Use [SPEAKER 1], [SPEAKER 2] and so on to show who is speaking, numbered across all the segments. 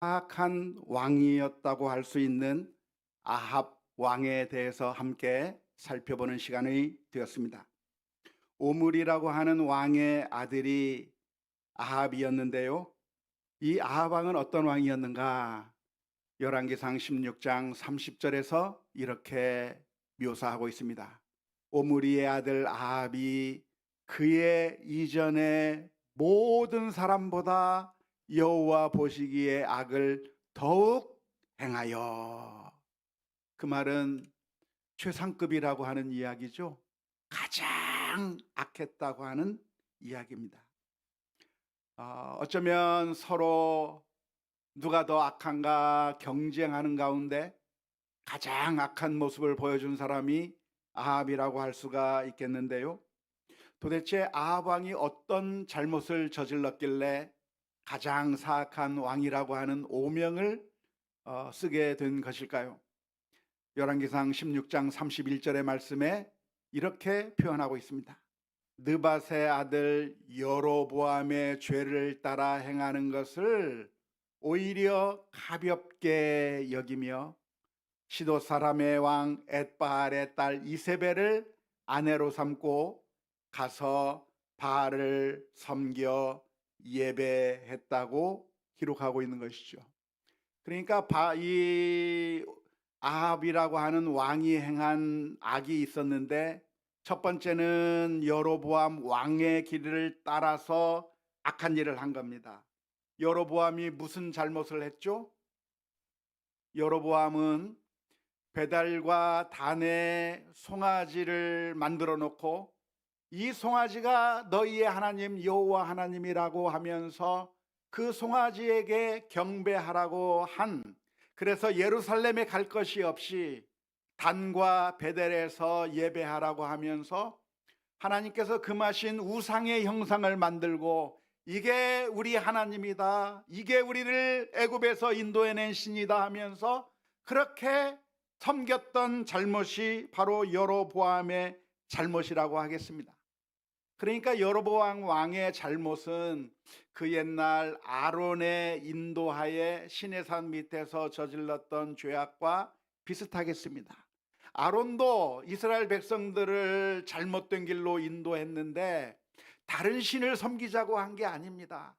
[SPEAKER 1] 악한 왕이었다고 할 수 있는 아합 왕에 대해서 함께 살펴보는 시간이 되었습니다. 오므리라고 하는 왕의 아들이 아합이었는데요. 이 아합 왕은 어떤 왕이었는가? 열왕기상 16장 30절에서 이렇게 묘사하고 있습니다. 오므리의 아들 아합이 그의 이전의 모든 사람보다 여호와 보시기에 악을 더욱 행하여. 그 말은 최상급이라고 하는 이야기죠. 가장 악했다고 하는 이야기입니다. 어쩌면 서로 누가 더 악한가 경쟁하는 가운데 가장 악한 모습을 보여준 사람이 아합이라고 할 수가 있겠는데요. 도대체 아합 왕이 어떤 잘못을 저질렀길래 가장 사악한 왕이라고 하는 오명을 쓰게 된 것일까요? 열왕기상 16장 31절의 말씀에 이렇게 표현하고 있습니다. 느밧의 아들 여로보암의 죄를 따라 행하는 것을 오히려 가볍게 여기며 시도 사람의 왕 엣바알의 딸 이세벨을 아내로 삼고 가서 바알을 섬겨 예배했다고 기록하고 있는 것이죠. 그러니까 이 아합이라고 하는 왕이 행한 악이 있었는데, 첫 번째는 여로보암 왕의 길을 따라서 악한 일을 한 겁니다. 여로보암이 무슨 잘못을 했죠? 여로보암은 베달과 단에 송아지를 만들어 놓고 이 송아지가 너희의 하나님 여호와 하나님이라고 하면서 그 송아지에게 경배하라고 그래서 예루살렘에 갈 것이 없이 단과 베델에서 예배하라고 하면서 하나님께서 금하신 우상의 형상을 만들고 이게 우리 하나님이다, 이게 우리를 애굽에서 인도해낸 신이다 하면서 그렇게 섬겼던 잘못이 바로 여로보암의 잘못이라고 하겠습니다. 그러니까 여로보암 왕의 잘못은 그 옛날 아론의 인도하에 시내산 밑에서 저질렀던 죄악과 비슷하겠습니다. 아론도 이스라엘 백성들을 잘못된 길로 인도했는데 다른 신을 섬기자고 한 게 아닙니다.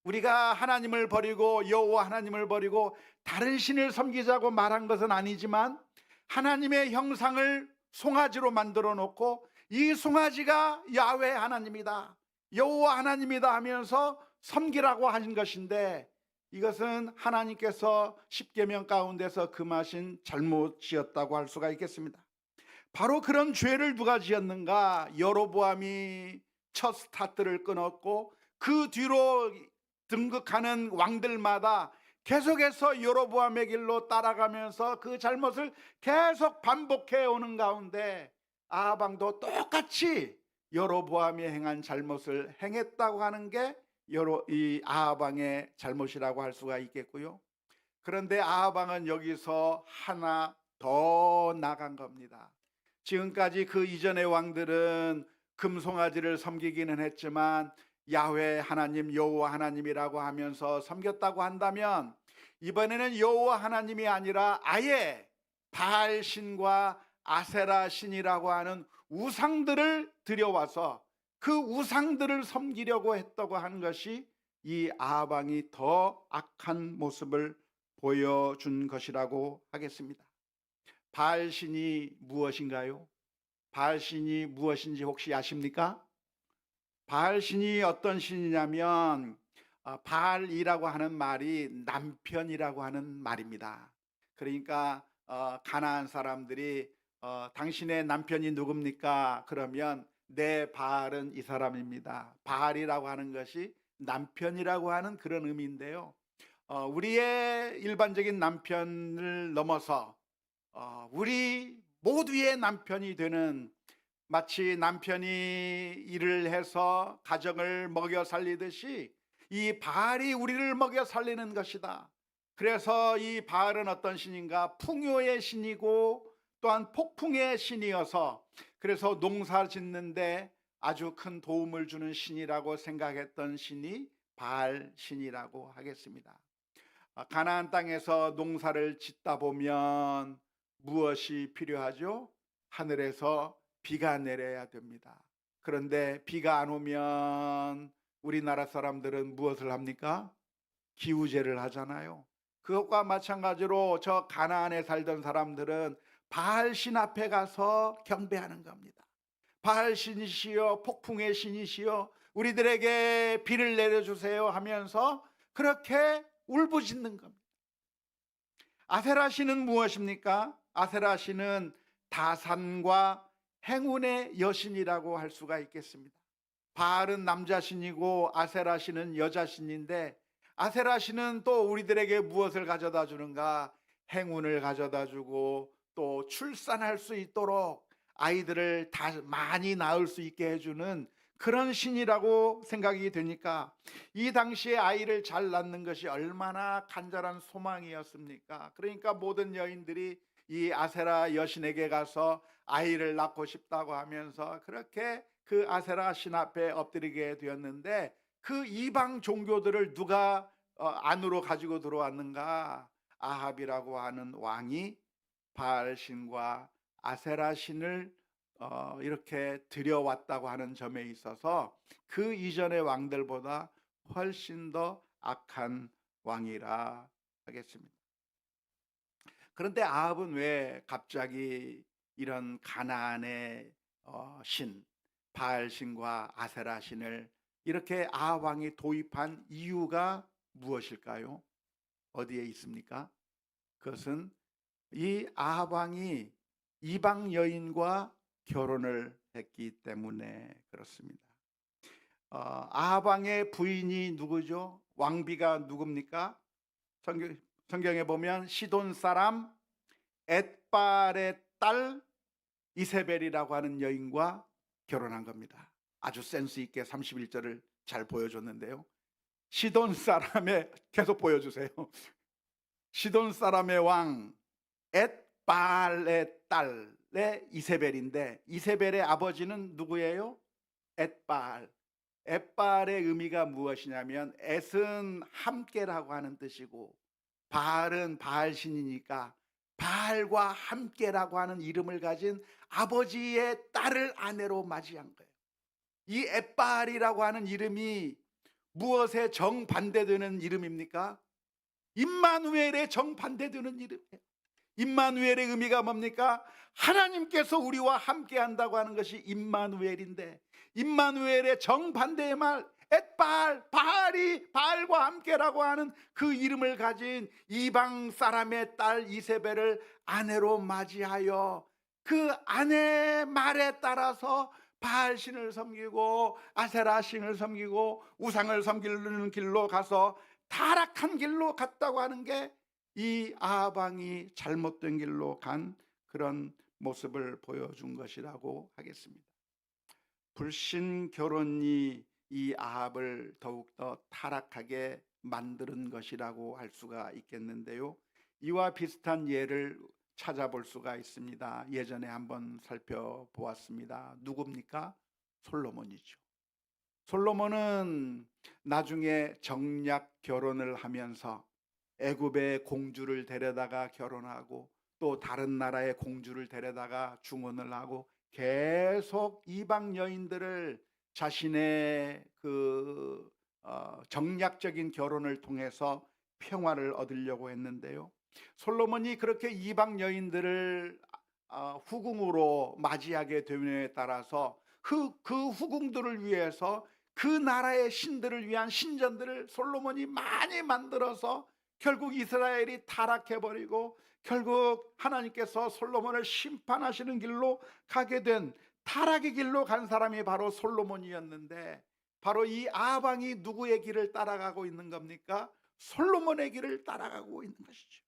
[SPEAKER 1] 우리가 하나님을 버리고 여호와 하나님을 버리고 다른 신을 섬기자고 말한 것은 아니지만 하나님의 형상을 송아지로 만들어 놓고 이 송아지가 야훼 하나님이다, 여호와 하나님이다 하면서 섬기라고 하신 것인데, 이것은 하나님께서 십계명 가운데서 금하신 잘못이었다고 할 수가 있겠습니다. 바로 그런 죄를 누가 지었는가? 여로보암이 첫 스타트를 끊었고 그 뒤로 등극하는 왕들마다 계속해서 여로보암의 길로 따라가면서 그 잘못을 계속 반복해 오는 가운데 아합 왕도 똑같이 여로보암이 행한 잘못을 행했다고 하는 게 이 아합 왕의 잘못이라고 할 수가 있겠고요. 그런데 아합 왕은 여기서 하나 더 나간 겁니다. 지금까지 그 이전의 왕들은 금송아지를 섬기기는 했지만 야훼 하나님 여호와 하나님이라고 하면서 섬겼다고 한다면, 이번에는 여호와 하나님이 아니라 아예 바알 신과 아세라 신이라고 하는 우상들을 들여와서 그 우상들을 섬기려고 했다고 하는 것이 이 아합 왕이 더 악한 모습을 보여준 것이라고 하겠습니다. 바알 신이 무엇인가요? 바알 신이 무엇인지 혹시 아십니까? 바알 신이 어떤 신이냐면 바알이라고 하는 말이 남편이라고 하는 말입니다. 그러니까 가나안 사람들이 당신의 남편이 누굽니까? 그러면 내 바알은 이 사람입니다. 바알이라고 하는 것이 남편이라고 하는 그런 의미인데요. 우리의 일반적인 남편을 넘어서 우리 모두의 남편이 되는, 마치 남편이 일을 해서 가정을 먹여 살리듯이 이 바알이 우리를 먹여 살리는 것이다. 그래서 이 바알은 어떤 신인가? 풍요의 신이고 또한 폭풍의 신이어서 그래서 농사 짓는데 아주 큰 도움을 주는 신이라고 생각했던 신이 바알 신이라고 하겠습니다. 가나안 땅에서 농사를 짓다 보면 무엇이 필요하죠? 하늘에서 비가 내려야 됩니다. 그런데 비가 안 오면 우리나라 사람들은 무엇을 합니까? 기우제를 하잖아요. 그것과 마찬가지로 저 가나안에 살던 사람들은 바알 신 앞에 가서 경배하는 겁니다. 바알 신이시여, 폭풍의 신이시여, 우리들에게 비를 내려주세요 하면서 그렇게 울부짖는 겁니다. 아세라 신은 무엇입니까? 아세라 신은 다산과 행운의 여신이라고 할 수가 있겠습니다. 바알은 남자 신이고 아세라 신은 여자 신인데, 아세라 신은 또 우리들에게 무엇을 가져다 주는가? 행운을 가져다 주고 또 출산할 수 있도록 아이들을 다 많이 낳을 수 있게 해주는 그런 신이라고 생각이 되니까, 이 당시에 아이를 잘 낳는 것이 얼마나 간절한 소망이었습니까? 그러니까 모든 여인들이 이 아세라 여신에게 가서 아이를 낳고 싶다고 하면서 그렇게 그 아세라 신 앞에 엎드리게 되었는데, 그 이방 종교들을 누가 안으로 가지고 들어왔는가? 아합이라고 하는 왕이 바알 신과 아세라 신을 이렇게 들여왔다고 하는 점에 있어서 그 이전의 왕들보다 훨씬 더 악한 왕이라 하겠습니다. 그런데 아합은 왜 갑자기 이런 가나안의 신 바알 신과 아세라 신을 이렇게 아합 왕이 도입한 이유가 무엇일까요? 어디에 있습니까? 그것은 이 아합 왕이 이방 여인과 결혼을 했기 때문에 그렇습니다. 아합 왕의 부인이 누구죠? 왕비가 누굽니까? 성경에 보면 시돈 사람 엣발의 딸 이세벨이라고 하는 여인과 결혼한 겁니다. 아주 센스 있게 31절을 잘 보여줬는데요. 시돈 사람의, 계속 보여주세요. 시돈 사람의 왕 엣발의 딸의 이세벨인데, 이세벨의 아버지는 누구예요? 엣발. 엣발의 의미가 무엇이냐면 엣은 함께라고 하는 뜻이고, 바알은 바알신이니까 바알과 함께라고 하는 이름을 가진 아버지의 딸을 아내로 맞이한 거예요. 이 엣발이라고 하는 이름이 무엇에 정반대되는 이름입니까? 임마누엘의 정반대되는 이름이에요. 임마누엘의 의미가 뭡니까? 하나님께서 우리와 함께 한다고 하는 것이 임마누엘인데, 임마누엘의 정반대의 말 엣발, 바알이 바알과 함께라고 하는 그 이름을 가진 이방 사람의 딸 이세벨을 아내로 맞이하여 그 아내의 말에 따라서 바알 신을 섬기고 아세라 신을 섬기고 우상을 섬기는 길로 가서 타락한 길로 갔다고 하는 게 이 아합 왕이 잘못된 길로 간 그런 모습을 보여준 것이라고 하겠습니다. 불신 결혼이 이 아합을 더욱더 타락하게 만드는 것이라고 할 수가 있겠는데요. 이와 비슷한 예를 찾아볼 수가 있습니다. 예전에 한번 살펴보았습니다. 누굽니까? 솔로몬이죠. 솔로몬은 나중에 정략 결혼을 하면서 애굽의 공주를 데려다가 결혼하고 또 다른 나라의 공주를 데려다가 중혼을 하고 계속 이방 여인들을 자신의 그 정략적인 결혼을 통해서 평화를 얻으려고 했는데요. 솔로몬이 그렇게 이방 여인들을 후궁으로 맞이하게 됨에 따라서 그 후궁들을 위해서 그 나라의 신들을 위한 신전들을 솔로몬이 많이 만들어서 결국 이스라엘이 타락해버리고 결국 하나님께서 솔로몬을 심판하시는 길로 가게 된, 타락의 길로 간 사람이 바로 솔로몬이었는데, 바로 이 아합 왕이 누구의 길을 따라가고 있는 겁니까? 솔로몬의 길을 따라가고 있는 것이죠.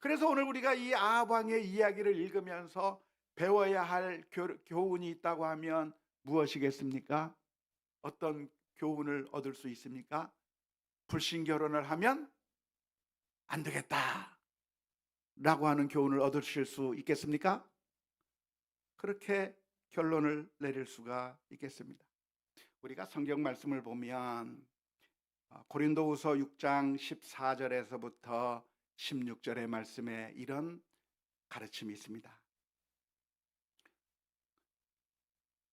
[SPEAKER 1] 그래서 오늘 우리가 이 아합 왕의 이야기를 읽으면서 배워야 할 교훈이 있다고 하면 무엇이겠습니까? 어떤 교훈을 얻을 수 있습니까? 불신 결혼을 하면 안 되겠다 라고 하는 교훈을 얻으실 수 있겠습니까? 그렇게 결론을 내릴 수가 있겠습니다. 우리가 성경 말씀을 보면 고린도후서 6장 14절에서부터 16절의 말씀에 이런 가르침이 있습니다.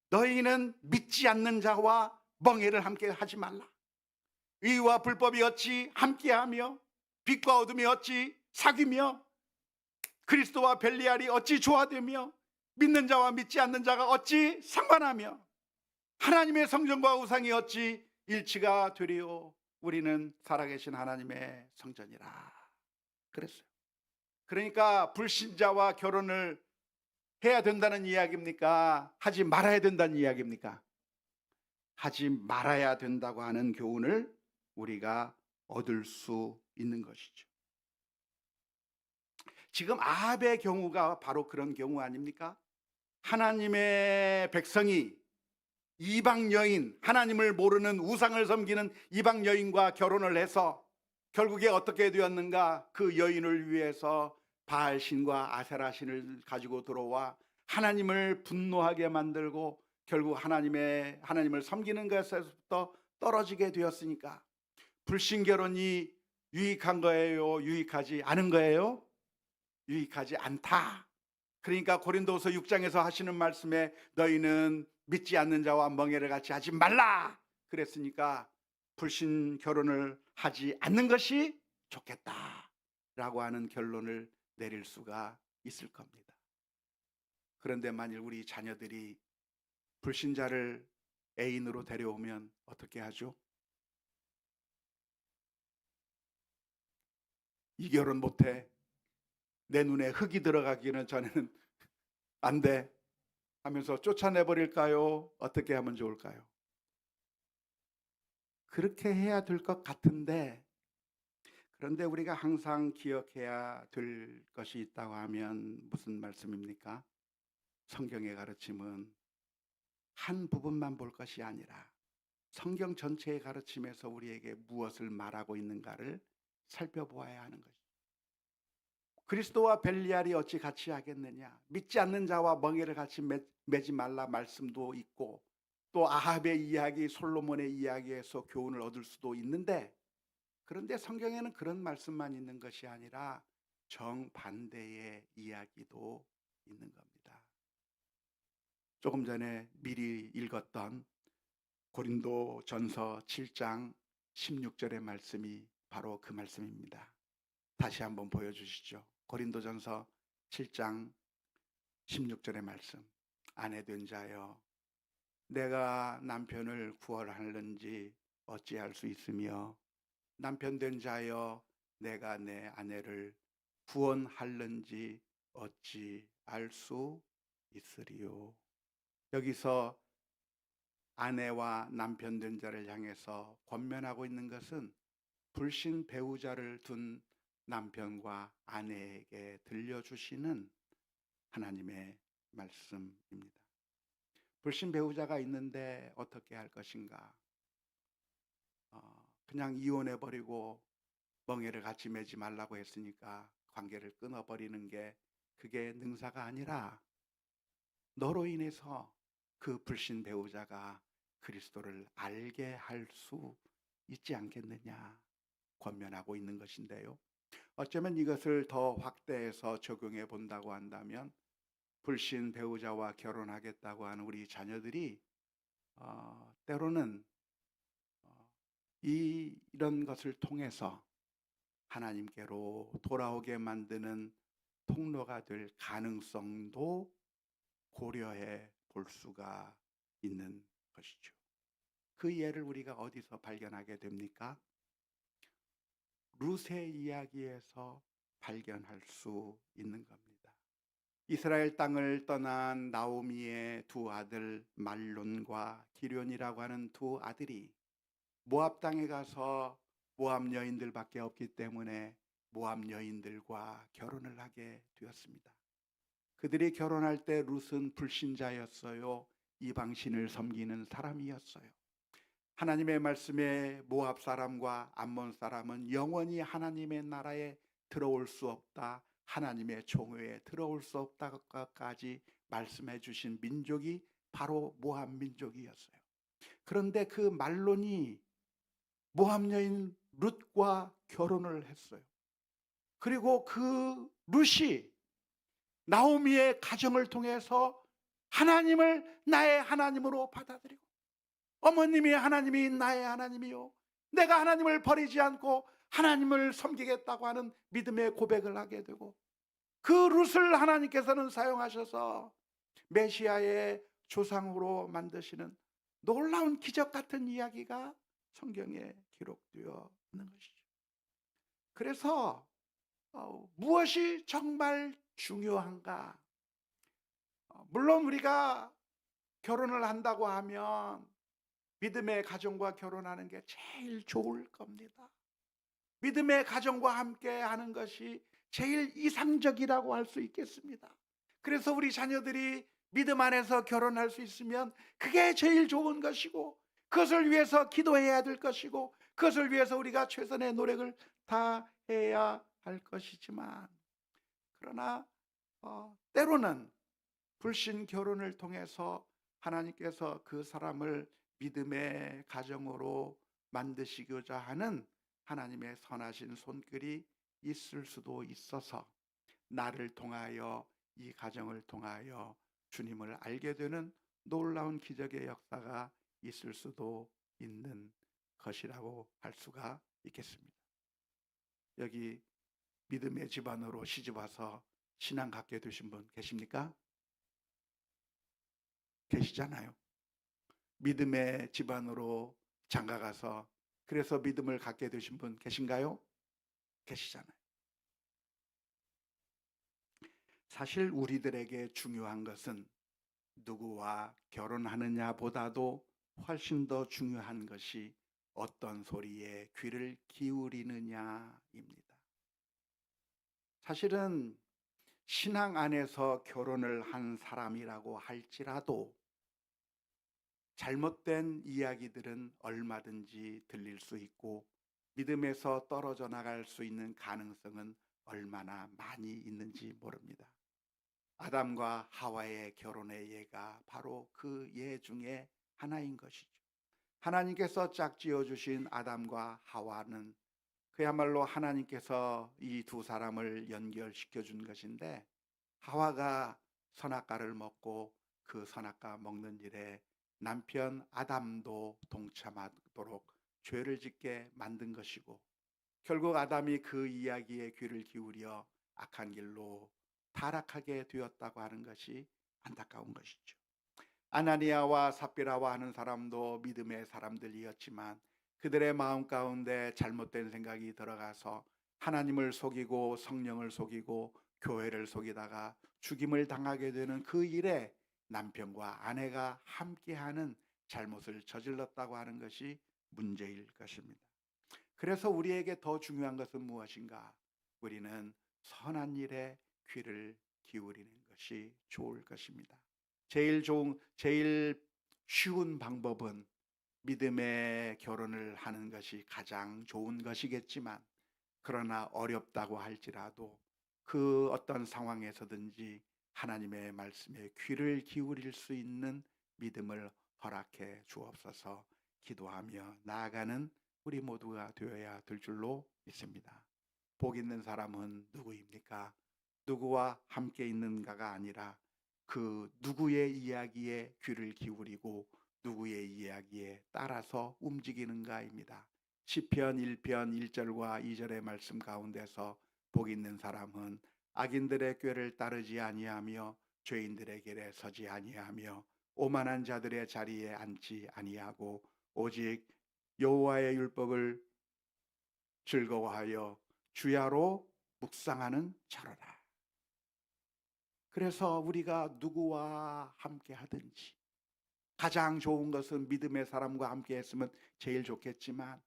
[SPEAKER 1] 너희는 믿지 않는 자와 멍에를 함께 하지 말라. 의와 불법이 어찌 함께하며 빛과 어둠이 어찌 사귀며 그리스도와 벨리알이 어찌 조화되며 믿는 자와 믿지 않는 자가 어찌 상관하며 하나님의 성전과 우상이 어찌 일치가 되리요. 우리는 살아계신 하나님의 성전이라 그랬어요. 그러니까 불신자와 결혼을 해야 된다는 이야기입니까? 하지 말아야 된다는 이야기입니까? 하지 말아야 된다고 하는 교훈을 우리가 얻을 수 있는 것이죠. 지금 아합의 경우가 바로 그런 경우 아닙니까? 하나님의 백성이 이방 여인, 하나님을 모르는 우상을 섬기는 이방 여인과 결혼을 해서 결국에 어떻게 되었는가? 그 여인을 위해서 바알신과 아세라신을 가지고 들어와 하나님을 분노하게 만들고 결국 하나님을 섬기는 것에서부터 떨어지게 되었으니까 불신 결혼이 유익한 거예요? 유익하지 않은 거예요? 유익하지 않다. 그러니까 고린도후서 6장에서 하시는 말씀에 너희는 믿지 않는 자와 멍에를 같이 하지 말라 그랬으니까 불신 결혼을 하지 않는 것이 좋겠다라고 하는 결론을 내릴 수가 있을 겁니다. 그런데 만일 우리 자녀들이 불신자를 애인으로 데려오면 어떻게 하죠? 이 결혼 못해. 내 눈에 흙이 들어가기는 전에는 안 돼 하면서 쫓아내버릴까요? 어떻게 하면 좋을까요? 그렇게 해야 될 것 같은데, 그런데 우리가 항상 기억해야 될 것이 있다고 하면 무슨 말씀입니까? 성경의 가르침은 한 부분만 볼 것이 아니라 성경 전체의 가르침에서 우리에게 무엇을 말하고 있는가를 살펴보아야 하는 것이죠. 그리스도와 벨리알이 어찌 같이 하겠느냐? 믿지 않는 자와 멍에를 같이 매지 말라 말씀도 있고, 또 아합의 이야기, 솔로몬의 이야기에서 교훈을 얻을 수도 있는데, 그런데 성경에는 그런 말씀만 있는 것이 아니라 정반대의 이야기도 있는 겁니다. 조금 전에 미리 읽었던 고린도 전서 7장 16절의 말씀이 바로 그 말씀입니다. 다시 한번 보여주시죠. 고린도 전서 7장 16절의 말씀. 아내 된 자여, 내가 남편을 구원하는지 어찌할 수 있으며, 남편 된 자여, 내가 내 아내를 구원하는지 어찌 알 수 있으리요. 여기서 아내와 남편 된 자를 향해서 권면하고 있는 것은 불신 배우자를 둔 남편과 아내에게 들려주시는 하나님의 말씀입니다. 불신 배우자가 있는데 어떻게 할 것인가? 그냥 이혼해버리고 멍에를 같이 매지 말라고 했으니까 관계를 끊어버리는 게 그게 능사가 아니라 너로 인해서 그 불신 배우자가 그리스도를 알게 할 수 있지 않겠느냐 권면하고 있는 것인데요. 어쩌면 이것을 더 확대해서 적용해 본다고 한다면 불신 배우자와 결혼하겠다고 하는 우리 자녀들이 때로는 이런 것을 통해서 하나님께로 돌아오게 만드는 통로가 될 가능성도 고려해 볼 수가 있는 것이죠. 그 예를 우리가 어디서 발견하게 됩니까? 룻의 이야기에서 발견할 수 있는 겁니다. 이스라엘 땅을 떠난 나오미의 두 아들 말론과 기련이라고 하는 두 아들이 모압 땅에 가서 모압 여인들밖에 없기 때문에 모압 여인들과 결혼을 하게 되었습니다. 그들이 결혼할 때 룻은 불신자였어요. 이방신을 섬기는 사람이었어요. 하나님의 말씀에 모압 사람과 암몬 사람은 영원히 하나님의 나라에 들어올 수 없다, 하나님의 종회에 들어올 수 없다까지 말씀해 주신 민족이 바로 모압 민족이었어요. 그런데 그 말론이 모압 여인 룻과 결혼을 했어요. 그리고 그 룻이 나오미의 가정을 통해서 하나님을 나의 하나님으로 받아들이고, 어머님이 하나님이 나의 하나님이요, 내가 하나님을 버리지 않고 하나님을 섬기겠다고 하는 믿음의 고백을 하게 되고, 그 룻을 하나님께서는 사용하셔서 메시아의 조상으로 만드시는 놀라운 기적 같은 이야기가 성경에 기록되어 있는 것이죠. 그래서 무엇이 정말 중요한가? 물론 우리가 결혼을 한다고 하면 믿음의 가정과 결혼하는 게 제일 좋을 겁니다. 믿음의 가정과 함께 하는 것이 제일 이상적이라고 할 수 있겠습니다. 그래서 우리 자녀들이 믿음 안에서 결혼할 수 있으면 그게 제일 좋은 것이고, 그것을 위해서 기도해야 될 것이고, 그것을 위해서 우리가 최선의 노력을 다해야 할 것이지만, 그러나 때로는 불신 결혼을 통해서 하나님께서 그 사람을 믿음의 가정으로 만드시고자 하는 하나님의 선하신 손길이 있을 수도 있어서, 나를 통하여, 이 가정을 통하여 주님을 알게 되는 놀라운 기적의 역사가 있을 수도 있는 것이라고 할 수가 있겠습니다. 여기 믿음의 집안으로 시집와서 신앙 갖게 되신 분 계십니까? 계시잖아요. 믿음의 집안으로 장가가서 그래서 믿음을 갖게 되신 분 계신가요? 계시잖아요. 사실 우리들에게 중요한 것은 누구와 결혼하느냐 보다도 훨씬 더 중요한 것이 어떤 소리에 귀를 기울이느냐입니다. 사실은 신앙 안에서 결혼을 한 사람이라고 할지라도 잘못된 이야기들은 얼마든지 들릴 수 있고, 믿음에서 떨어져 나갈 수 있는 가능성은 얼마나 많이 있는지 모릅니다. 아담과 하와의 결혼의 예가 바로 그 예 중에 하나인 것이죠. 하나님께서 짝지어 주신 아담과 하와는 그야말로 하나님께서 이 두 사람을 연결시켜 준 것인데, 하와가 선악과를 먹고 그 선악과 먹는 일에 남편 아담도 동참하도록 죄를 짓게 만든 것이고, 결국 아담이 그 이야기에 귀를 기울여 악한 길로 타락하게 되었다고 하는 것이 안타까운 것이죠. 아나니아와 삽비라와 하는 사람도 믿음의 사람들이었지만 그들의 마음 가운데 잘못된 생각이 들어가서 하나님을 속이고 성령을 속이고 교회를 속이다가 죽임을 당하게 되는 그 일에 남편과 아내가 함께하는 잘못을 저질렀다고 하는 것이 문제일 것입니다. 그래서 우리에게 더 중요한 것은 무엇인가? 우리는 선한 일에 귀를 기울이는 것이 좋을 것입니다. 제일 쉬운 방법은 믿음의 결혼을 하는 것이 가장 좋은 것이겠지만, 그러나 어렵다고 할지라도 그 어떤 상황에서든지 하나님의 말씀에 귀를 기울일 수 있는 믿음을 허락해 주옵소서 기도하며 나아가는 우리 모두가 되어야 될 줄로 믿습니다. 복 있는 사람은 누구입니까? 누구와 함께 있는가가 아니라 그 누구의 이야기에 귀를 기울이고 누구의 이야기에 따라서 움직이는가입니다. 시편 1편 1절과 2절의 말씀 가운데서 복 있는 사람은 악인들의 꾀를 따르지 아니하며 죄인들의 길에 서지 아니하며 오만한 자들의 자리에 앉지 아니하고 오직 여호와의 율법을 즐거워하여 주야로 묵상하는 자로다. 그래서 우리가 누구와 함께 하든지 가장 좋은 것은 믿음의 사람과 함께 했으면 제일 좋겠지만,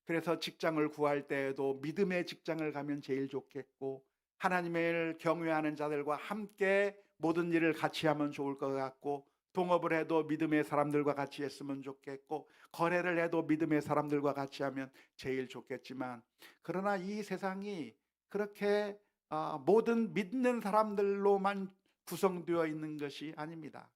[SPEAKER 1] 그래서 직장을 구할 때에도 믿음의 직장을 가면 제일 좋겠고, 하나님을 경외하는 자들과 함께 모든 일을 같이 하면 좋을 것 같고, 동업을 해도 믿음의 사람들과 같이 했으면 좋겠고, 거래를 해도 믿음의 사람들과 같이 하면 제일 좋겠지만, 그러나 이 세상이 그렇게 모든 믿는 사람들로만 구성되어 있는 것이 아닙니다.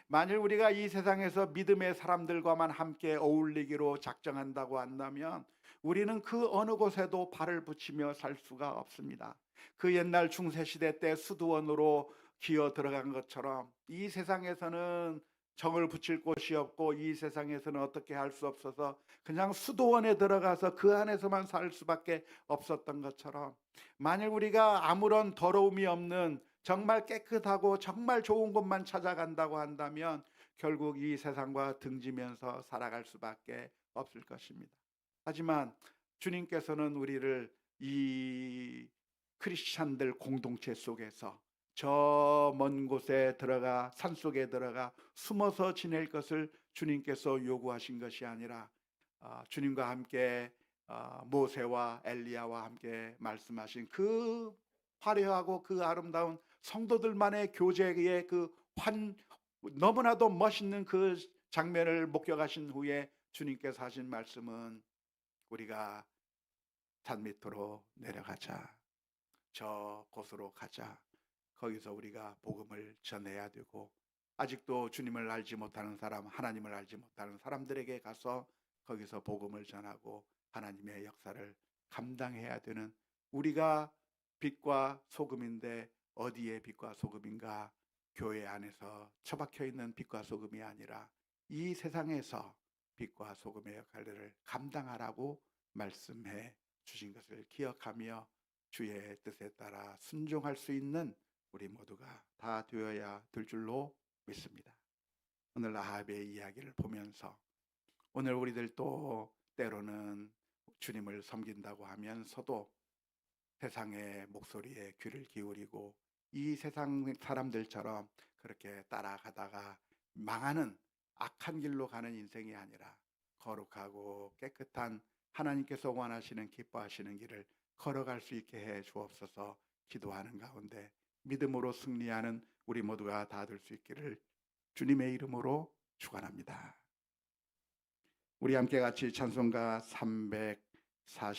[SPEAKER 1] 만일 우리가 이 세상에서 믿음의 사람들과만 함께 어울리기로 작정한다고 한다면 우리는 그 어느 곳에도 발을 붙이며 살 수가 없습니다. 그 옛날 중세시대 때 수도원으로 기어 들어간 것처럼 이 세상에서는 정을 붙일 곳이 없고 이 세상에서는 어떻게 할 수 없어서 그냥 수도원에 들어가서 그 안에서만 살 수밖에 없었던 것처럼, 만일 우리가 아무런 더러움이 없는 정말 깨끗하고 정말 좋은 곳만 찾아간다고 한다면 결국 이 세상과 등지면서 살아갈 수밖에 없을 것입니다. 하지만 주님께서는 우리를 이 크리스찬들 공동체 속에서 저 먼 곳에 들어가 산속에 들어가 숨어서 지낼 것을 주님께서 요구하신 것이 아니라 주님과 함께 모세와 엘리야와 함께 말씀하신 그 화려하고 그 아름다운 성도들만의 교제의 너무나도 멋있는 그 장면을 목격하신 후에 주님께서 하신 말씀은, 우리가 산 밑으로 내려가자, 저 곳으로 가자, 거기서 우리가 복음을 전해야 되고, 아직도 주님을 알지 못하는 사람, 하나님을 알지 못하는 사람들에게 가서 거기서 복음을 전하고 하나님의 역사를 감당해야 되는, 우리가 빛과 소금인데 어디에 빛과 소금인가? 교회 안에서 처박혀 있는 빛과 소금이 아니라 이 세상에서 빛과 소금의 역할을 감당하라고 말씀해 주신 것을 기억하며 주의 뜻에 따라 순종할 수 있는 우리 모두가 다 되어야 될 줄로 믿습니다. 오늘 아합의 이야기를 보면서 오늘 우리들도 때로는 주님을 섬긴다고 하면서도 세상의 목소리에 귀를 기울이고 이 세상 사람들처럼 그렇게 따라가다가 망하는 악한 길로 가는 인생이 아니라 거룩하고 깨끗한 하나님께서 원하시는 기뻐하시는 길을 걸어갈 수 있게 해 주옵소서 기도하는 가운데 믿음으로 승리하는 우리 모두가 다 될 수 있기를 주님의 이름으로 축원합니다. 우리 함께 같이 찬송가 340